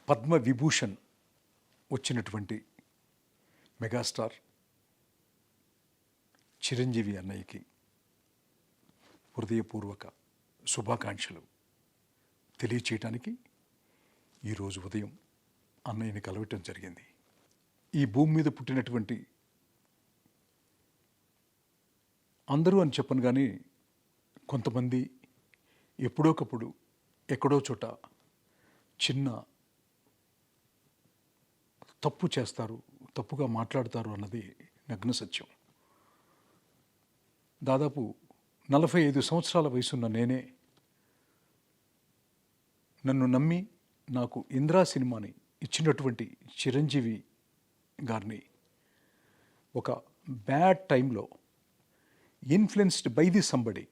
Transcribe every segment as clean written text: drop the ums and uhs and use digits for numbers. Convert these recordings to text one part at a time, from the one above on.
పద్మవిభూషణ్ వచ్చినటువంటి మెగాస్టార్ చిరంజీవి అన్నయ్యకి హృదయపూర్వక శుభాకాంక్షలు తెలియచేయటానికి ఈరోజు ఉదయం అన్నయ్యని కలవటం జరిగింది. ఈ భూమి మీద పుట్టినటువంటి అందరూ అని చెప్పను కానీ కొంతమంది ఎప్పుడోకప్పుడు ఎక్కడో చోట చిన్న తప్పు చేస్తారు, తప్పుగా మాట్లాడతారు అన్నది నగ్న సత్యం. దాదాపు 45 సంవత్సరాల వయసున్న నేనే నన్ను నమ్మి నాకు ఇంద్రా సినిమాని ఇచ్చినటువంటి చిరంజీవి గారిని ఒక బ్యాడ్ టైంలో ఇన్ఫ్లుయెన్స్డ్ బై ది సంబడి,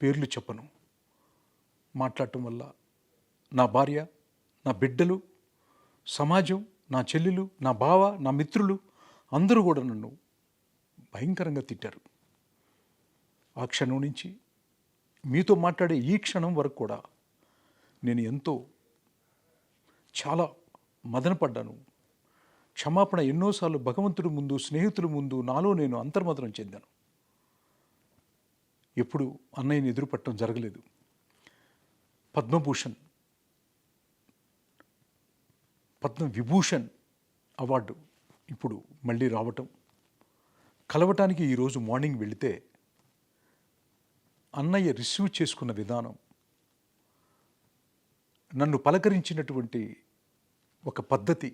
పేర్లు చెప్పను, మాట్లాడటం వల్ల నా భార్య, నా బిడ్డలు, సమాజం, నా చెల్లెలు, నా బావ, నా మిత్రులు అందరూ కూడా నన్ను భయంకరంగా తిట్టారు. ఆ క్షణం నుంచి మీతో మాట్లాడే ఈ క్షణం వరకు కూడా నేను ఎంతో చాలా మదనపడ్డాను. క్షమాపణ ఎన్నోసార్లు భగవంతుడి ముందు, స్నేహితుల ముందు నాలో నేను అంతర్మదనం చెందాను. ఎప్పుడు అన్నయ్యని ఎదురుపట్టడం జరగలేదు. పద్మవిభూషణ్ అవార్డు ఇప్పుడు మళ్ళీ రావటం, కలవటానికి ఈరోజు మార్నింగ్ వెళితే అన్నయ్య రిసీవ్ చేసుకున్న విధానం, నన్ను పలకరించినటువంటి ఒక పద్ధతి,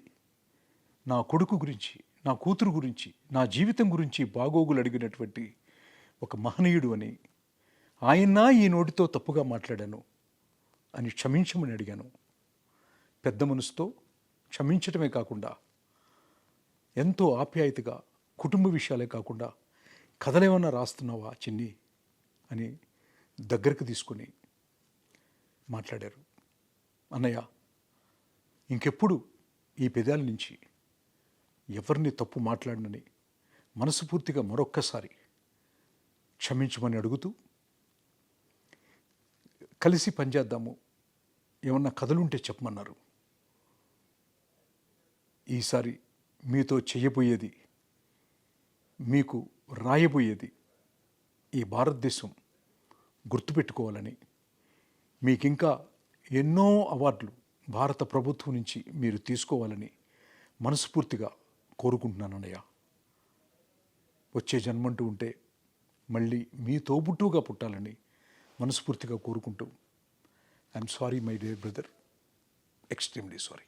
నా కొడుకు గురించి, నా కూతురు గురించి, నా జీవితం గురించి బాగోగులు అడిగినటువంటి ఒక మహనీయుడు అని, ఆయన ఈ నోటితో తప్పుగా మాట్లాడాను అని క్షమించమని అడిగాను. పెద్ద మనసుతో క్షమించటమే కాకుండా ఎంతో ఆప్యాయతగా, కుటుంబ విషయాలే కాకుండా కథలేమన్నా రాస్తున్నావా చిన్ని అని దగ్గరకు తీసుకొని మాట్లాడారు. అన్నయ్య, ఇంకెప్పుడు ఈ పెదాల నుంచి ఎవరిని తప్పు మాట్లాడనని మనస్ఫూర్తిగా మరొక్కసారి క్షమించమని అడుగుతూ, కలిసి పనిచేద్దాము, ఏమన్నా కథలుంటే చెప్పమన్నారు. ఈసారి మీతో చేయబోయేది, మీకు రాయబోయేది ఈ భారతదేశం గుర్తుపెట్టుకోవాలని, మీకింకా ఎన్నో అవార్డులు భారత ప్రభుత్వం నుంచి మీరు తీసుకోవాలని మనస్ఫూర్తిగా కోరుకుంటున్నాను అన్నయ్య. వచ్చే జన్మంటూ ఉంటే మళ్ళీ మీ తోబుట్టుగా పుట్టాలని మనస్ఫూర్తిగా కోరుకుంటూ, I'm sorry my dear brother, extremely sorry.